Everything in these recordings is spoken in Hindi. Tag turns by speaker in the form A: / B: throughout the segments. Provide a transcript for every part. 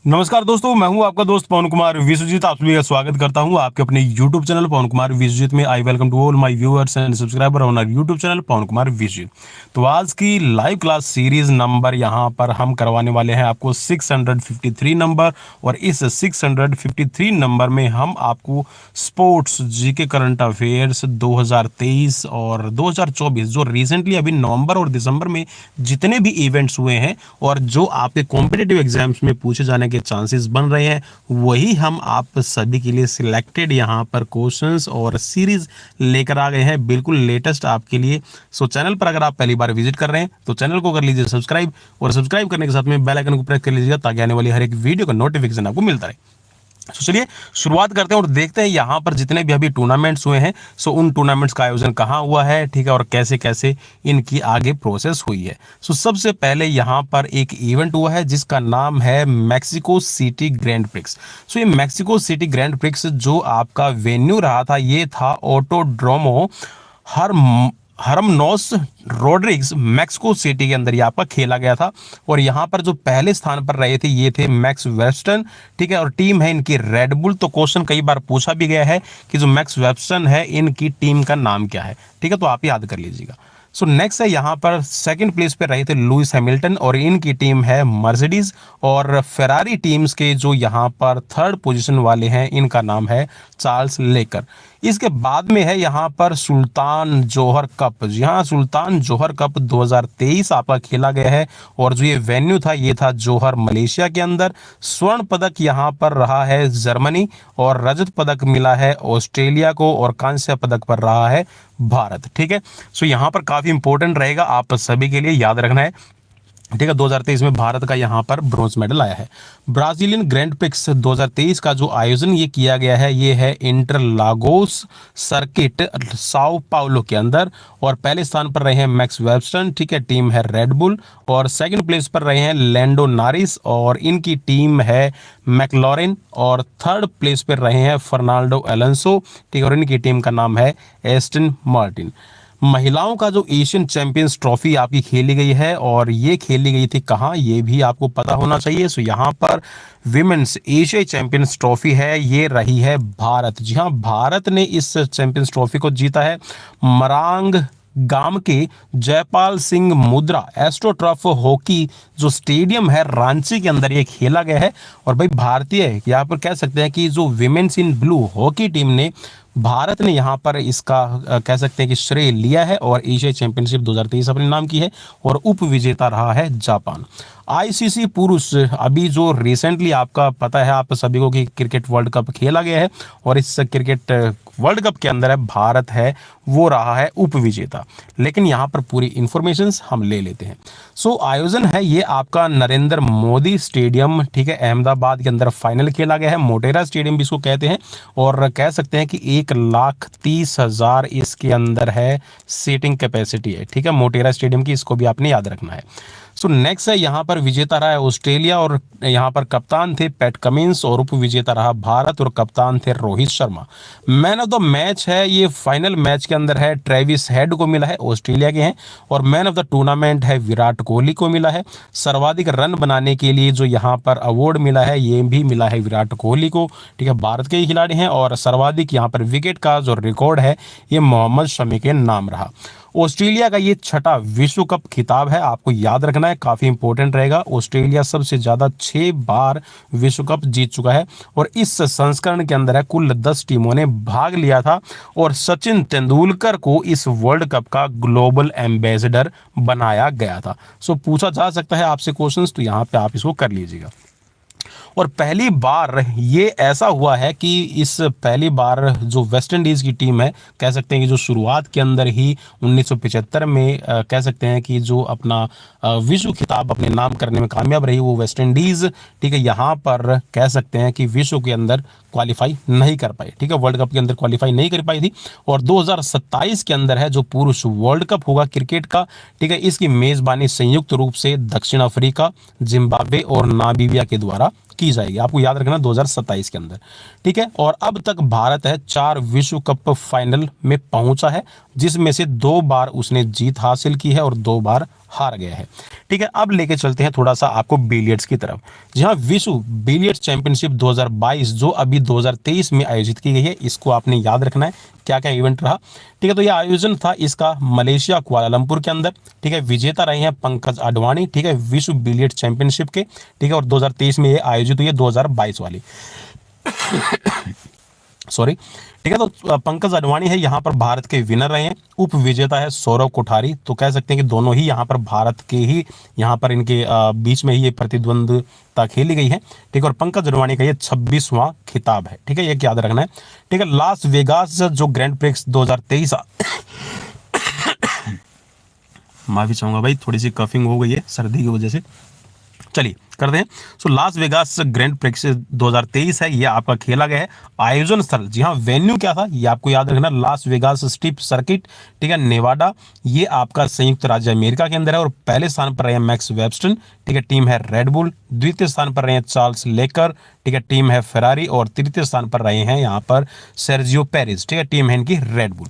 A: नमस्कार दोस्तों, मैं हूं आपका दोस्त पवन कुमार विश्वजीत। आप सभी का स्वागत करता हूं आपके अपने YouTube चैनल पवन कुमार विश्वजीत में। I welcome to all my viewers and subscriber on our YouTube channel Pawan Kumar Vishwajeet. तो आज की लाइव क्लास सीरीज नंबर यहां पर हम करवाने वाले हैं आपको 653 नंबर, और इस 653 नंबर में हम आपको स्पोर्ट्स, जीके, करंट अफेयर्स 2023 और 2024 जो रिसेंटली अभी नवंबर और दिसंबर में जितने भी इवेंट्स हुए हैं और जो आपके कॉम्पिटिटिव एग्जाम्स में पूछे जाने के चांसेस बन रहे हैं, वही हम आप सभी के लिए सिलेक्टेड यहाँ पर क्वेश्चंस और सीरीज लेकर आ गए हैं, बिल्कुल लेटेस्ट आपके लिए। सो चैनल पर अगर आप पहली बार विजिट कर रहे हैं तो चैनल को कर लीजिए सब्सक्राइब, और सब्सक्राइब करने के साथ में बेल आइकन को प्रेस कर लीजिएगा ताकि आने वाली हर एक वीडियो का नोटिफिकेशन आपको मिलता रहे। तो चलिए शुरुआत करते हैं और देखते हैं यहाँ पर जितने भी अभी टूर्नामेंट्स हुए हैं, सो उन टूर्नामेंट्स का आयोजन कहाँ हुआ है, ठीक है, और कैसे कैसे इनकी आगे प्रोसेस हुई है। सो सबसे पहले यहाँ पर एक इवेंट हुआ है जिसका नाम है मैक्सिको सिटी ग्रैंड प्रिक्स। सो ये मैक्सिको सिटी ग्रैंड प्रिक्स जो आपका वेन्यू रहा था, ये था ऑटोड्रोमो हर हरमनोस रोड्रिग्स मैक्सिको सिटी के अंदर ये आपका खेला गया था। और यहाँ पर जो पहले स्थान पर रहे थे ये थे मैक्स वेबस्टन, ठीक है, और टीम है इनकी रेडबुल। तो क्वेश्चन कई बार पूछा भी गया है कि जो मैक्स वेबस्टन है इनकी टीम का नाम क्या है, ठीक है, तो आप याद कर लीजिएगा। सो नेक्स्ट है यहाँ पर सेकंड प्लेस पे रहे थे लुइस हैमिल्टन, और इनकी टीम है मर्सिडीज। और फेरारी टीम्स के जो यहाँ पर थर्ड पोजीशन वाले हैं इनका नाम है चार्ल्स लेकर। इसके बाद में है यहाँ पर सुल्तान जोहर कप। जी हाँ, सुल्तान जोहर कप 2023 आपका खेला गया है, और जो ये वेन्यू था ये था जोहर मलेशिया के अंदर। स्वर्ण पदक यहाँ पर रहा है जर्मनी, और रजत पदक मिला है ऑस्ट्रेलिया को, और कांस्य पदक पर रहा है भारत, ठीक है। सो यहाँ पर काफी इंपॉर्टेंट रहेगा, आप सभी के लिए याद रखना है, ठीक है। 2023 में भारत का यहाँ पर ब्रॉन्ज मेडल आया है। ब्राजीलियन ग्रैंड प्रिक्स 2023 का जो आयोजन ये किया गया है ये है इंटरलागोस सर्किट साओ पाउलो के अंदर, और पहले स्थान पर रहे हैं मैक्स वेबस्टन, ठीक है, टीम है रेडबुल। और सेकंड प्लेस पर रहे हैं लैंडो नारिस, और इनकी टीम है मैकलॉरिन। और थर्ड प्लेस पर रहे हैं फर्नांडो अलोंसो, ठीक है, और इनकी टीम का नाम है एस्टन मार्टिन। महिलाओं का जो एशियन चैंपियंस ट्रॉफी आपकी खेली गई है, और ये खेली गई थी कहाँ, ये भी आपको पता होना चाहिए। सो यहाँ पर विमेंस एशियाई चैंपियंस ट्रॉफी है, ये रही है भारत। जी हाँ, भारत ने इस चैंपियंस ट्रॉफी को जीता है। मरांग गांव के जयपाल सिंह मुद्रा एस्ट्रोटर्फ हॉकी जो स्टेडियम है रांची के अंदर ये खेला गया है। और भाई भारतीय यहाँ पर कह सकते हैं कि जो women's in blue hockey team ने, भारत ने यहाँ पर इसका कह सकते हैं कि श्रेय लिया है, और एशियाई चैंपियनशिप 2023 अपने नाम की है, और उप विजेता रहा है जापान। आईसीसी पुरुष अभी जो रिसेंटली आपका पता है आप सभी को कि क्रिकेट वर्ल्ड कप खेला गया है, और इस क्रिकेट वर्ल्ड कप के अंदर है भारत है वो रहा है उप विजेता। लेकिन यहाँ पर पूरी इंफॉर्मेशंस हम ले लेते हैं। सो आयोजन है ये आपका नरेंद्र मोदी स्टेडियम, ठीक है, अहमदाबाद के अंदर फाइनल खेला गया है। मोटेरा स्टेडियम भी इसको कहते हैं, और कह सकते हैं कि 1,30,000 इसके अंदर है सीटिंग कैपेसिटी है, ठीक है, मोटेरा स्टेडियम की, इसको भी आपने याद रखना है। सो नेक्स्ट है यहाँ पर विजेता रहा है ऑस्ट्रेलिया, और यहाँ पर कप्तान थे पैट कमिंस, और उप विजेता रहा भारत, और कप्तान थे Rohit Sharma. Man of the match है ये फाइनल मैच के अंदर है ट्रेविस हेड को मिला है, ऑस्ट्रेलिया के हैं। और मैन ऑफ द टूर्नामेंट है विराट कोहली को मिला है। सर्वाधिक रन बनाने के लिए जो यहाँ पर अवार्ड मिला है ये भी मिला है विराट कोहली को, ठीक है, भारत के ही खिलाड़ी हैं। और सर्वाधिक यहाँ पर विकेट का जो रिकॉर्ड है ये मोहम्मद शमी के नाम रहा। ऑस्ट्रेलिया का ये छठा विश्व कप खिताब है, आपको याद रखना है, काफी इंपॉर्टेंट रहेगा। ऑस्ट्रेलिया सबसे ज्यादा 6 बार विश्व कप जीत चुका है, और इस संस्करण के अंदर है कुल 10 टीमों ने भाग लिया था, और सचिन तेंदुलकर को इस वर्ल्ड कप का ग्लोबल एम्बेसडर बनाया गया था। सो पूछा जा सकता है आपसे क्वेश्चंस, तो यहाँ पे आप इसको कर लीजिएगा। और पहली बार ये ऐसा हुआ है कि इस पहली बार जो वेस्ट इंडीज़ की टीम है, कह सकते हैं कि जो शुरुआत के अंदर ही 1975 में कह सकते हैं कि जो अपना विश्व खिताब अपने नाम करने में कामयाब रही वो वेस्ट इंडीज़, ठीक है, यहाँ पर कह सकते हैं कि विश्व के अंदर क्वालिफाई नहीं कर पाई, ठीक है, वर्ल्ड कप के अंदर क्वालिफाई नहीं कर पाई थी। और 2027 के अंदर है जो पुरुष वर्ल्ड कप होगा क्रिकेट का, ठीक है, इसकी मेज़बानी संयुक्त रूप से दक्षिण अफ्रीका, जिम्बाब्वे और नामीबिया के द्वारा की जाएगी। आपको याद रखना 2027 के अंदर, ठीक है। और अब तक भारत है 4 विश्व कप फाइनल में पहुंचा है, जिसमें से 2 बार उसने जीत हासिल की है और 2 बार हार गया है। ठीक है, अब लेके चलते हैं थोड़ा सा आपको बिलियर्ड्स की तरफ। जी हाँ, विश्व बिलियर्ड्स चैंपियनशिप 2022 जो अभी 2023 में आयोजित की गई है, इसको आपने याद रखना है क्या क्या इवेंट रहा। ठीक है, तो ये आयोजन था इसका मलेशिया कुआलालंपुर के अंदर। ठीक है, विजेता रहे हैं पंकज अडवाणी। ठीक है, विश्व बिलियर्ड्स चैंपियनशिप के। ठीक है, और 2023 में ये आयोजित हुई है, 2022 वाली, सॉरी। ठीक है, तो पंकज अडवाणी है यहाँ पर भारत के विनर रहे हैं। उप विजेता है सौरव कोठारी। तो कह सकते हैं कि दोनों ही यहाँ पर भारत के ही यहाँ पर इनके बीच में ही ये प्रतिद्वंदता खेली गई है। ठीक है, और पंकज अडवाणी का ये 26वां खिताब है। ठीक है, ये याद रखना है। ठीक है, लास वेगास जो ग्रैंड प्रिक्स 2023, माफी चाहूंगा भाई, थोड़ी सी कफिंग हो गई है सर्दी की वजह से। चलिए करते हैं। सो लास वेगास ग्रैंड प्रिक्स 2023 है, ये आपका खेला गया है। आयोजन स्थल, जी हाँ, वेन्यू क्या था ये आपको याद रखना, लास वेगास स्ट्रिप सर्किट। ठीक है, नेवाडा, ये आपका संयुक्त राज्य अमेरिका के अंदर है। और पहले स्थान पर रहे मैक्स वेबस्टन। ठीक है, टीम है रेडबुल। द्वितीय स्थान पर रहे चार्ल्स लेकर। ठीक है, टीम है फेरारी। और तृतीय स्थान पर रहे हैं यहाँ पर सर्जियो पेरेज। ठीक है, टीम है इनकी रेडबुल।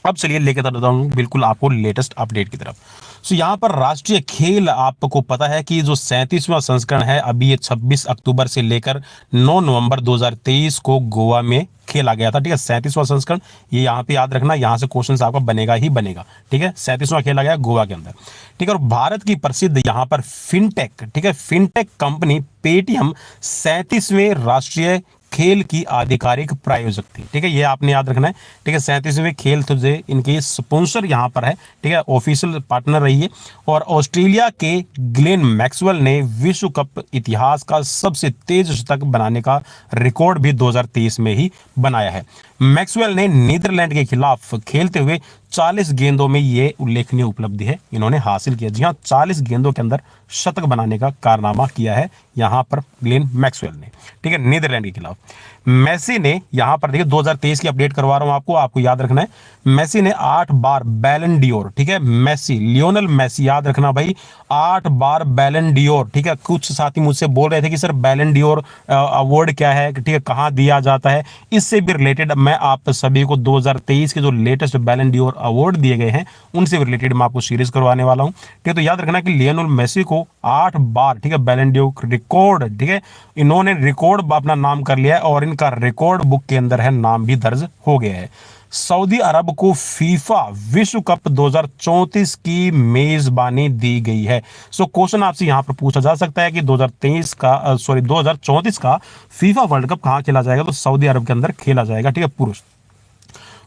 A: अब चलिए लेके चलता हूँ बिल्कुल आपको लेटेस्ट अपडेट की तरफ। सो यहाँ पर राष्ट्रीय खेल आपको पता है कि जो 37वां संस्करण है, अभी ये 26 अक्टूबर से लेकर 9 नवंबर 2023 को गोवा में खेला गया था। ठीक है, 37वां संस्करण, ये यहाँ पे याद रखना, यहाँ से क्वेश्चन आपका बनेगा ही बनेगा। ठीक है, 37वां खेला गया गोवा के अंदर। ठीक है, और भारत की प्रसिद्ध यहाँ पर फिनटेक, ठीक है, फिनटेक कंपनी पेटीएम 37वें राष्ट्रीय खेल की आधिकारिक प्रायोजक थी। ठीक है, ये आपने याद रखना है। ठीक है, 37वें खेल तुझे इनके स्पॉन्सर यहाँ पर है। ठीक है, ऑफिशियल पार्टनर रही है। और ऑस्ट्रेलिया के ग्लेन मैक्सवेल ने विश्व कप इतिहास का सबसे तेज शतक बनाने का रिकॉर्ड भी 2023 में ही बनाया है। मैक्सवेल ने नीदरलैंड के खिलाफ खेलते हुए 40 गेंदों में ये उल्लेखनीय उपलब्धि है इन्होंने हासिल किया। जी हाँ, 40 गेंदों के अंदर शतक बनाने का कारनामा किया है यहाँ पर ग्लेन मैक्सवेल ने। ठीक है, नीदरलैंड के खिलाफ। मेसी ने यहाँ पर देखिए 2023 की अपडेट करवा रहा हूँ आपको याद रखना है। मेसी ने 8 बार बैलन डियोर, ठीक है, मेसी, लियोनल मेसी, याद रखना भाई, 8 बार बैलन डियोर। ठीक है, कुछ साथी मुझसे बोल रहे थे कि सर बैलन डियोर अवार्ड क्या है, ठीक है, कहाँ दिया जाता है। इससे भी रिलेटेड मैं आप सभी को 2023 के जो लेटेस्ट बैलन डियोर अवार्ड दिए गए हैं उनसे भी रिलेटेड मैं आपको सीरीज करवाने वाला हूँ। ठीक है, तो याद रखना कि लियोनल मेसी को 8 बार, ठीक है, बैलन डियोर रिकॉर्ड, ठीक है, इन्होंने रिकॉर्ड अपना नाम कर लिया है और इनका रिकॉर्ड बुक के अंदर है, नाम भी दर्ज हो गया है। सऊदी अरब को फीफा विश्व कप 2034 की मेजबानी दी गई है। सो क्वेश्चन आपसे यहां पर पूछा जा सकता है कि 2034 का फीफा वर्ल्ड कप कहां खेला जाएगा, तो सऊदी अरब के अंदर खेला जाएगा। ठीक है, पुरुष।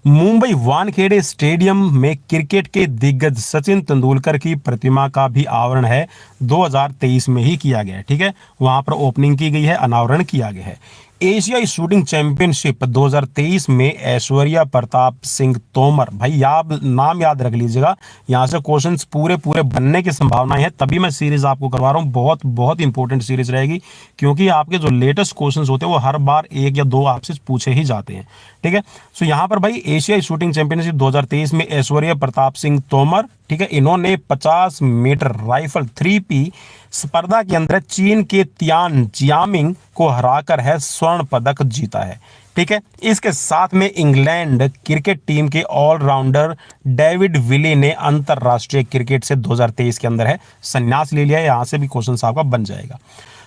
A: मुंबई वानखेड़े स्टेडियम में क्रिकेट के दिग्गज सचिन तेंदुलकर की प्रतिमा का भी आवरण है 2023 में ही किया गया है। ठीक है, वहां पर ओपनिंग की गई है, अनावरण किया गया है। एशियाई शूटिंग चैंपियनशिप 2023 में ऐश्वर्या प्रताप सिंह तोमर, भाई नाम याद रख लीजिएगा, यहां से क्वेश्चंस पूरे बनने की संभावना है, तभी मैं सीरीज आपको करवा रहा हूं। बहुत इंपॉर्टेंट सीरीज रहेगी, क्योंकि आपके जो लेटेस्ट क्वेश्चंस होते हैं वो हर बार 1 या 2 आपसे पूछे ही जाते हैं। ठीक है, सो यहां पर भाई एशियाई शूटिंग चैंपियनशिप 2023 में ऐश्वर्या प्रताप सिंह तोमर, ठीक है, इन्होंने 50 मीटर राइफल 3P स्पर्धा के अंदर चीन के तियान जियामिंग को हराकर है स्वर्ण पदक जीता है। ठीक है, इसके साथ में इंग्लैंड क्रिकेट टीम के ऑलराउंडर डेविड विली ने अंतरराष्ट्रीय क्रिकेट से 2023 के अंदर है संन्यास ले लिया है। यहां से भी क्वेश्चन आपका बन जाएगा।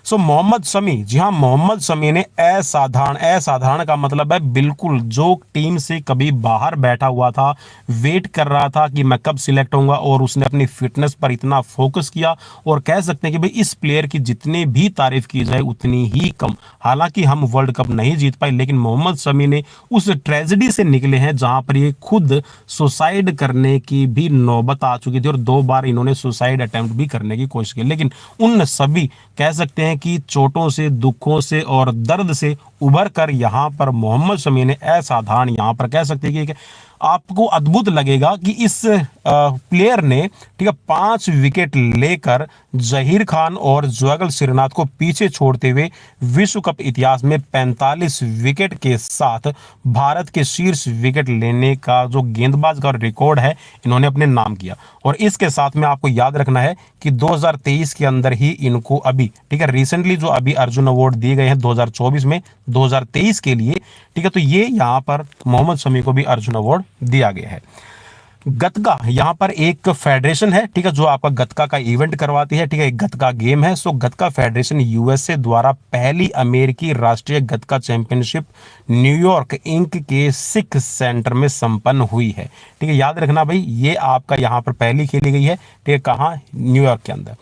A: सो मोहम्मद शमी, जी हाँ, मोहम्मद शमी ने असाधारण का मतलब है बिल्कुल जो टीम से कभी बाहर बैठा हुआ था, वेट कर रहा था कि मैं कब सिलेक्ट होऊंगा, और उसने अपनी फिटनेस पर इतना फोकस किया, और कह सकते हैं कि भाई इस प्लेयर की जितनी भी तारीफ की जाए उतनी ही कम। हालांकि हम वर्ल्ड कप नहीं जीत पाए, लेकिन मोहम्मद शमी ने उस ट्रेजेडी से निकले हैं जहां पर ये खुद सुसाइड करने की भी नौबत आ चुकी थी, और 2 बार इन्होंने सुसाइड अटेम्प्ट भी करने की कोशिश की, लेकिन उन सभी कह सकते हैं कि चोटों से, दुखों से और दर्द से उभर कर यहां पर मोहम्मद शमी ने असाधारण, यहां पर कह सकते हैं कि आपको अद्भुत लगेगा कि इस प्लेयर ने, ठीक है, 5 विकेट लेकर जहीर खान और जुगल श्रीनाथ को पीछे छोड़ते हुए विश्व कप इतिहास में 45 विकेट के साथ भारत के शीर्ष विकेट लेने का जो गेंदबाज का रिकॉर्ड है इन्होंने अपने नाम किया। और इसके साथ में आपको याद रखना है कि 2023 के अंदर ही इनको अभी, ठीक है, रिसेंटली जो अभी अर्जुन अवार्ड दिए गए हैं 2024 में 2023 के लिए, ठीक है, तो ये यहां पर मोहम्मद शमी को भी अर्जुन अवार्ड दिया गया है। गतका यहाँ पर एक फेडरेशन है, ठीक है, जो आपका गतका का इवेंट करवाती है, ठीक है, एक गतका गेम है। सो गतका फेडरेशन यूएसए द्वारा पहली अमेरिकी राष्ट्रीय गतका चैंपियनशिप न्यूयॉर्क इंक के सिख सेंटर में संपन्न हुई है, ठीक है, याद रखना भाई, ये आपका यहाँ पर पहली खेली गई है, ठीक है, कहाँ, न्यूयॉर्क के अंदर।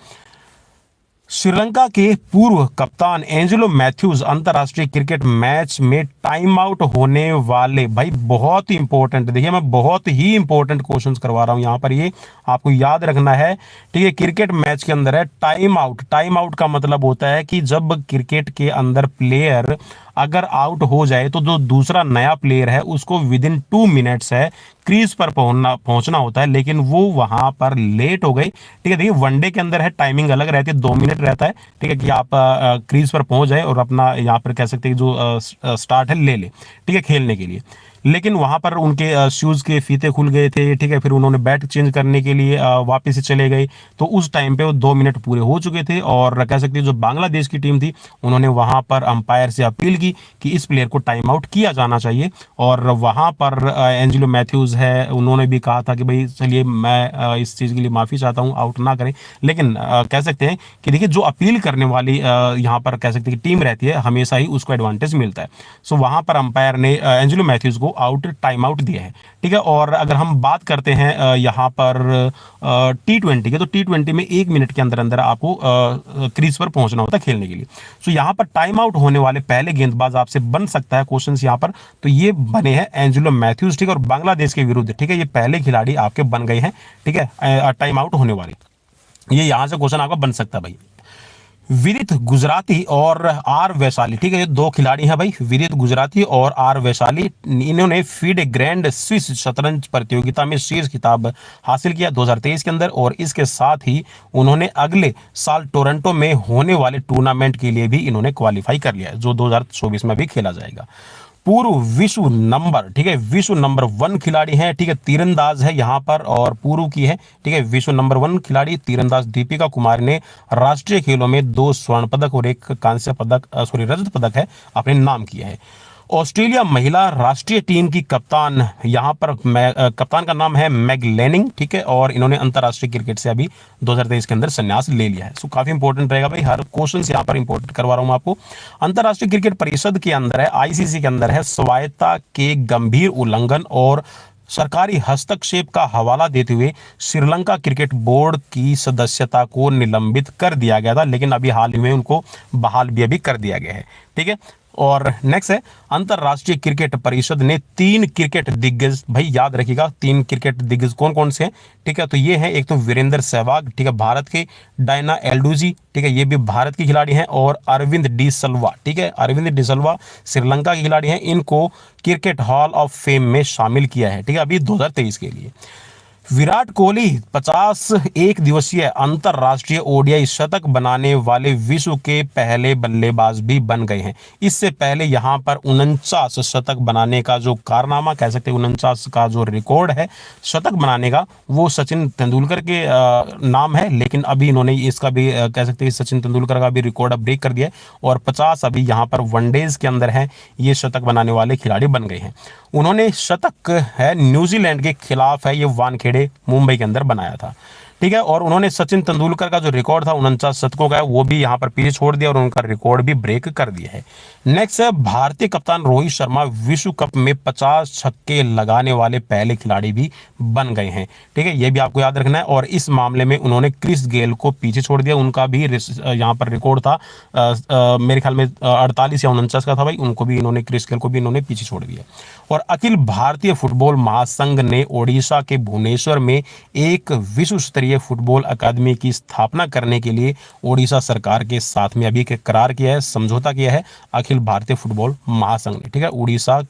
A: श्रीलंका के पूर्व कप्तान एंजेलो मैथ्यूज अंतरराष्ट्रीय क्रिकेट मैच में टाइम आउट होने वाले, भाई बहुत ही इंपॉर्टेंट, देखिए मैं बहुत ही इंपॉर्टेंट क्वेश्चंस करवा रहा हूं यहां पर, ये आपको याद रखना है, ठीक है। क्रिकेट मैच के अंदर है टाइम आउट, टाइम आउट का मतलब होता है कि जब क्रिकेट के अंदर प्लेयर अगर आउट हो जाए तो जो दूसरा नया प्लेयर है उसको विद इन 2 मिनट्स है क्रीज पर पहुंचना होता है, लेकिन वो वहां पर लेट हो गई, ठीक है। देखिए वनडे के अंदर है टाइमिंग अलग रहती है, 2 मिनट रहता है, ठीक है, कि आप क्रीज पर पहुंच जाए और अपना यहाँ पर कह सकते हैं जो स्टार्ट है ले ले, ठीक है, खेलने के लिए। लेकिन वहां पर उनके शूज के फीते खुल गए थे, ठीक है, फिर उन्होंने बैट चेंज करने के लिए वापस से चले गए, तो उस टाइम पे वो 2 मिनट पूरे हो चुके थे, और कह सकते हैं जो बांग्लादेश की टीम थी उन्होंने वहां पर अंपायर से अपील की कि इस प्लेयर को टाइम आउट किया जाना चाहिए, और वहां पर एंजेलो मैथ्यूज है, उन्होंने भी कहा था कि भाई चलिए मैं इस चीज़ के लिए माफ़ी चाहता हूँ, आउट ना करें। लेकिन कह सकते हैं कि देखिए जो अपील करने वाली यहाँ पर कह सकते हैं कि टीम रहती है, हमेशा ही उसको एडवांटेज मिलता है। सो वहां पर अंपायर ने एंजेलो मैथ्यूज को टाइम आउट दिया है, ठीक है। और अगर हम बात करते हैं यहाँ पर T20 के, तो T20 में 1 मिनट के अंदर अंदर आपको क्रीज पर पहुंचना होता है खेलने के लिए। सो यहाँ पर टाइम आउट होने वाले पहले गेंदबाज आपसे बन सकता है क्वेश्चन यहाँ पर, तो ये बने हैं एंजेलो मैथ्यूज, ठीक है, और बांग्लादेश के विरुद्ध, ठीक है, ये पहले खिलाड़ी आपके बन गए हैं, ठीक है, टाइम आउट होने वाले, ये यहां से क्वेश्चन आपका बन सकता है भाई। विदित गुजराती और आर वैशाली, ठीक है, ये दो खिलाड़ी हैं भाई, विदित गुजराती और आर वैशाली, इन्होंने फीडे ग्रैंड स्विस शतरंज प्रतियोगिता में शीर्ष खिताब हासिल किया 2023 के अंदर, और इसके साथ ही उन्होंने अगले साल टोरंटो में होने वाले टूर्नामेंट के लिए भी इन्होंने क्वालिफाई कर लिया है, जो 2024 में भी खेला जाएगा। पूर्व विश्व नंबर, ठीक है, विश्व नंबर 1 खिलाड़ी हैं, ठीक है, तीरंदाज है यहाँ पर, और पूर्व की है, ठीक है, विश्व नंबर 1 खिलाड़ी तीरंदाज दीपिका कुमार ने राष्ट्रीय खेलों में 2 स्वर्ण पदक और 1 कांस्य पदक, रजत पदक है, अपने नाम किया है। ऑस्ट्रेलिया महिला राष्ट्रीय टीम की कप्तान, यहाँ पर कप्तान का नाम है मैग लेनिंग, ठीक है, और इन्होंने अंतरराष्ट्रीय क्रिकेट से अभी 2023 के अंदर संन्यास ले लिया है। सो काफी इंपॉर्टेंट रहेगा भाई, हर क्वेश्चन यहाँ पर इंपॉर्टेंट करवा रहा हूँ आपको। अंतरराष्ट्रीय क्रिकेट परिषद के अंदर है, आईसीसी के अंदर है, स्वायत्ता के गंभीर उल्लंघन और सरकारी हस्तक्षेप का हवाला देते हुए श्रीलंका क्रिकेट बोर्ड की सदस्यता को निलंबित कर दिया गया था, लेकिन अभी हाल ही में उनको बहाल भी अभी कर दिया गया है, ठीक है। और नेक्स्ट है, अंतरराष्ट्रीय क्रिकेट परिषद ने 3 क्रिकेट दिग्गज, भाई याद रखिएगा 3 क्रिकेट दिग्गज कौन कौन से हैं, ठीक है, तो ये हैं, एक तो वीरेंद्र सहवाग, ठीक है, भारत के, डायना एल्डूजी, ठीक है, ये भी भारत के खिलाड़ी हैं, और अरविंद डी सिल्वा, ठीक है, अरविंद डी सिल्वा श्रीलंका के खिलाड़ी हैं, इनको क्रिकेट हॉल ऑफ फेम में शामिल किया है, ठीक है, अभी 2023 के लिए। विराट कोहली 50 एक दिवसीय अंतरराष्ट्रीय ओडीआई शतक बनाने वाले विश्व के पहले बल्लेबाज भी बन गए हैं। इससे पहले यहां पर 49 शतक बनाने का जो कारनामा कह सकते हैं, 49 का जो रिकॉर्ड है शतक बनाने का, वो सचिन तेंदुलकर के नाम है, लेकिन अभी इन्होंने इसका भी कह सकते हैं सचिन तेंदुलकर का भी रिकॉर्ड अब ब्रेक कर दिया है, और 50 अभी यहाँ पर वनडेज के अंदर है, ये शतक बनाने वाले खिलाड़ी बन गए हैं। उन्होंने शतक है न्यूजीलैंड के खिलाफ है, ये वानखेड़े मुंबई के अंदर बनाया था, ठीक है, और उन्होंने सचिन तेंदुलकर का जो रिकॉर्ड था 49 शतकों का है, वो भी यहां पर पीछे छोड़ दिया और उनका रिकॉर्ड भी ब्रेक कर दिया है। नेक्स्ट है, भारतीय कप्तान रोहित शर्मा विश्व कप में 50 छक्के लगाने वाले पहले खिलाड़ी भी बन गए हैं, ठीक है, ये भी आपको याद रखना है, और इस मामले में उन्होंने क्रिस गेल को पीछे छोड़ दिया, उनका भी यहाँ पर रिकॉर्ड था मेरे ख्याल में 48 या 49 का था भाई, उनको भी इन्होंने, क्रिस गेल को भी इन्होंने पीछे छोड़ दिया। और अखिल भारतीय फुटबॉल महासंघ ने ओडिशा के भुवनेश्वर में एक विश्व स्तरीय फुटबॉल अकादमी की स्थापना करने के लिए ओडिशा सरकार के साथ में अभी करार किया है, समझौता किया है अखिल भारतीय फुटबॉल महासंघ ने, ठीक है, उड़ीसा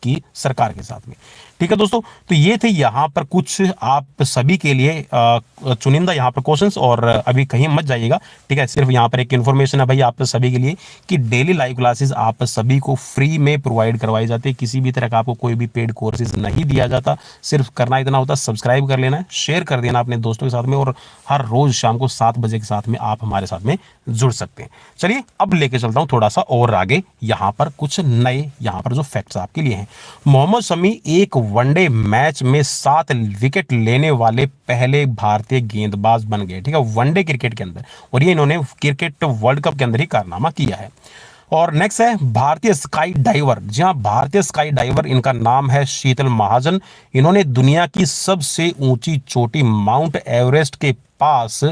A: की सरकार के साथ में, ठीक है दोस्तों। तो ये थे यहाँ पर कुछ आप सभी के लिए चुनिंदा यहाँ पर क्वेश्चंस, और अभी कहीं मत जाइएगा, ठीक है, सिर्फ यहाँ पर एक इन्फॉर्मेशन है भाई आप सभी के लिए कि डेली लाइव क्लासेस आप सभी को फ्री में प्रोवाइड करवाई जाती है, किसी भी तरह का आपको कोई भी पेड कोर्सेज नहीं दिया जाता, सिर्फ करना इतना होता है, सब्सक्राइब कर लेना है, शेयर कर देना अपने दोस्तों के साथ में, और हर रोज शाम को 7 बजे के साथ में आप हमारे साथ में जुड़ सकते हैं। चलिए अब लेके चलता हूँ थोड़ा सा और आगे, यहाँ पर कुछ नए यहाँ पर जो फैक्ट्स आपके लिए हैं। मोहम्मद शमी एक वनडे मैच में 7 विकेट लेने वाले पहले भारतीय गेंदबाज बन गए, ठीक है, वनडे क्रिकेट के अंदर, और ये इन्होंने क्रिकेट वर्ल्ड कप के अंदर ही कारनामा किया है। और नेक्स्ट है भारतीय स्काई डाइवर। जी हाँ, भारतीय स्काई डाइवर, इनका नाम है शीतल महाजन। इन्होंने दुनिया की सबसे ऊंची चोटी माउंट एवरेस्ट के पास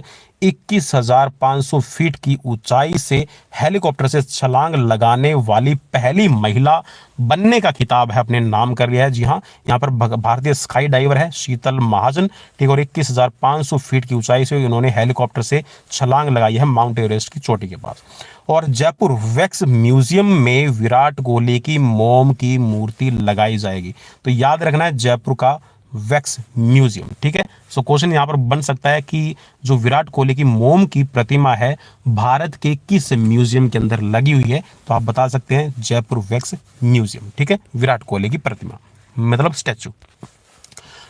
A: 21,500 फीट की ऊंचाई से हेलीकॉप्टर से छलांग लगाने वाली पहली महिला बनने का खिताब है अपने नाम कर लिया है। जी हाँ, यहाँ पर भारतीय स्काई डाइवर है शीतल महाजन, ठीक, और 21,500 फीट की ऊंचाई से इन्होंने हेलीकॉप्टर से छलांग लगाई है माउंट एवरेस्ट की चोटी के पास। और जयपुर वैक्स म्यूजियम में विराट कोहली की मोम की मूर्ति लगाई जाएगी। तो याद रखना है जयपुर का वैक्स म्यूजियम, ठीक है। सो क्वेश्चन यहाँ पर बन सकता है कि जो विराट कोहली की मोम की प्रतिमा है भारत के किस म्यूजियम के अंदर लगी हुई है, तो आप बता सकते हैं जयपुर वैक्स म्यूजियम, ठीक है, विराट कोहली की प्रतिमा मतलब स्टैचू।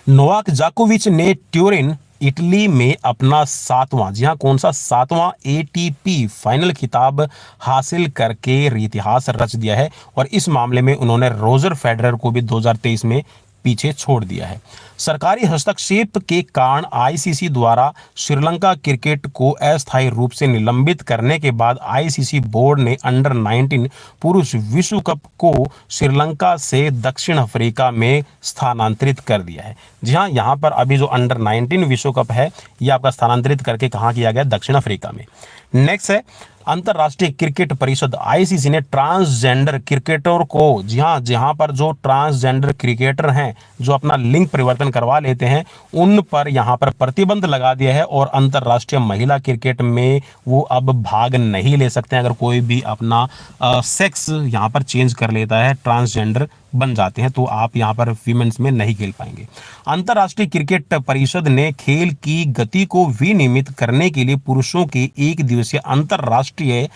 A: नोवाक जोकोविच ने ट्यूरिन इटली में अपना 7वां, जी हाँ, कौन सा 7वां एटीपी फाइनल खिताब हासिल करके इतिहास रच दिया है, और इस मामले में उन्होंने रोजर फेडरर को भी 2023 में पीछे छोड़ दिया है। सरकारी हस्तक्षेप के कारण आईसीसी द्वारा श्रीलंका क्रिकेट को अस्थायी रूप से निलंबित करने के बाद आईसीसी बोर्ड ने अंडर 19 पुरुष विश्व कप को श्रीलंका से दक्षिण अफ्रीका में स्थानांतरित कर दिया है। जी हाँ, यहाँ पर अभी जो अंडर 19 विश्व कप है ये आपका स्थानांतरित करके कहाँ किया गया, दक्षिण अफ्रीका में। नेक्स्ट है अंतर्राष्ट्रीय क्रिकेट परिषद आईसीसी ने ट्रांसजेंडर क्रिकेटर को, जी हाँ, जहां पर जो ट्रांसजेंडर क्रिकेटर हैं जो अपना लिंग परिवर्तन करवा लेते हैं उन पर यहां पर प्रतिबंध लगा दिया है, और अंतर्राष्ट्रीय महिला क्रिकेट में वो अब भाग नहीं ले सकते हैं। अगर कोई भी अपना सेक्स यहां पर चेंज कर लेता है, ट्रांसजेंडर बन जाते हैं, तो आप यहां पर वीमेंस में नहीं खेल पाएंगे। अंतर्राष्ट्रीय क्रिकेट परिषद ने खेल की गति को विनियमित करने के लिए पुरुषों के एक दिवसीय अंतर्राष्ट्रीय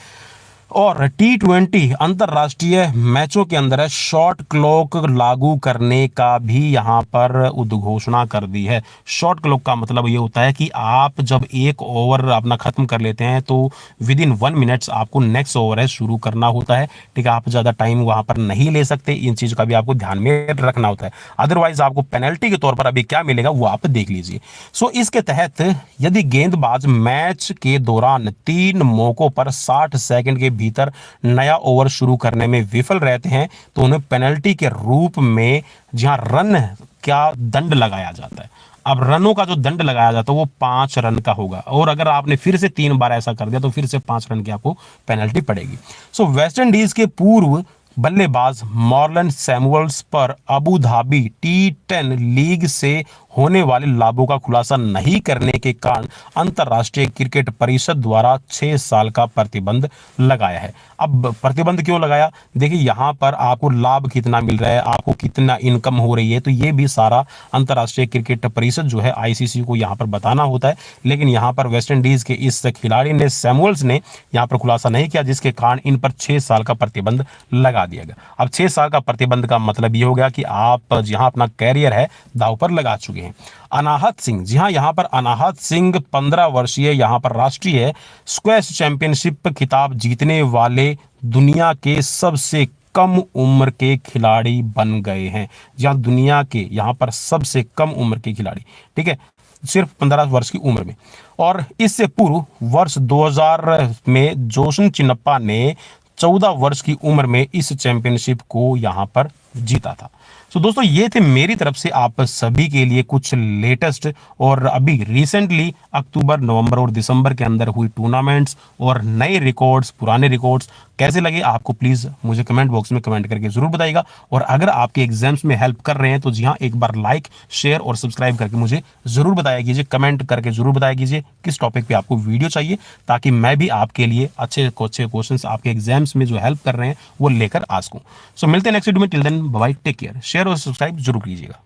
A: और T20 अंतर्राष्ट्रीय मैचों के अंदर शॉट क्लॉक लागू करने का भी यहां पर उद्घोषणा कर दी है। शॉट क्लॉक का मतलब ये होता है कि आप जब एक ओवर अपना खत्म कर लेते हैं तो विद इन 1 मिनट्स आपको नेक्स्ट ओवर है शुरू करना होता है, ठीक है। आप ज़्यादा टाइम वहां पर नहीं ले सकते, इन चीज़ का भी आपको ध्यान में रखना होता है, अदरवाइज आपको पेनल्टी के तौर पर अभी क्या मिलेगा वो आप देख लीजिए। सो इसके तहत यदि गेंदबाज मैच के दौरान 3 मौकों पर 60 सेकंड के भीतर नया ओवर शुरू करने में विफल रहते हैं तो उन्हें पेनल्टी के रूप में जहां रन का दंड लगाया जाता है। अब रनों का जो दंड लगाया जाता है वो 5 रन का होगा, और अगर आपने फिर से 3 बार ऐसा कर दिया तो फिर से 5 रन की आपको पेनल्टी पड़ेगी। सो वेस्ट इंडीज के पूर्व बल्लेबाज मॉर्लन सैमुअल्स पर अबू धाबी T10 लीग से होने वाले लाभों का खुलासा नहीं करने के कारण अंतर्राष्ट्रीय क्रिकेट परिषद द्वारा 6 साल का प्रतिबंध लगाया है। अब प्रतिबंध क्यों लगाया, देखिए यहाँ पर आपको लाभ कितना मिल रहा है, आपको कितना इनकम हो रही है, तो ये भी सारा अंतर्राष्ट्रीय क्रिकेट परिषद जो है आईसीसी को यहाँ पर बताना होता है। लेकिन यहाँ पर वेस्ट इंडीज के इस खिलाड़ी ने, सैमुअल्स ने यहाँ पर खुलासा नहीं किया, जिसके कारण इन पर 6 साल का प्रतिबंध लगा दिया गया। अब 6 साल का प्रतिबंध का मतलब ये हो गया कि आप जहाँ अपना कैरियर है दांव पर लगा चुके हैं। अनाहत सिंह, जी हाँ, यहाँ पर अनाहत सिंह 15 वर्षीय यहाँ पर राष्ट्रीय स्क्वैश चैंपियनशिप खिताब जीतने वाले दुनिया के सबसे कम उम्र के खिलाड़ी बन गए हैं। जहाँ दुनिया के यहाँ पर सबसे कम उम्र के खिलाड़ी, ठीक है, सिर्फ 15 वर्ष की उम्र में। और इससे पूर्व वर्ष 2000 में जोशन चिन्नप्पा ने 14 वर्ष की उम्र में इस चैंपियनशिप को यहां पर जीता था। तो दोस्तों ये थे मेरी तरफ से आप सभी के लिए कुछ लेटेस्ट और अभी रिसेंटली अक्टूबर, नवंबर और दिसंबर के अंदर हुई टूर्नामेंट्स और नए रिकॉर्ड्स, पुराने रिकॉर्ड्स कैसे लगे आपको प्लीज मुझे कमेंट बॉक्स में कमेंट करके जरूर बताइएगा। और अगर आपके एग्जाम्स में हेल्प कर रहे हैं तो जी हाँ, एक बार लाइक, शेयर और सब्सक्राइब करके मुझे जरूर बताया कीजिए, कमेंट करके जरूर बताया कीजिए किस टॉपिक पे आपको वीडियो चाहिए, ताकि मैं भी आपके लिए अच्छे क्वेश्चंस आपके एग्जाम्स में जो हेल्प कर रहे हैं वो लेकर आ सकूं। सो मिलते हैं नेक्स्ट वीडियो में, till then bye bye, take care, share और सब्सक्राइब जरूर कीजिएगा।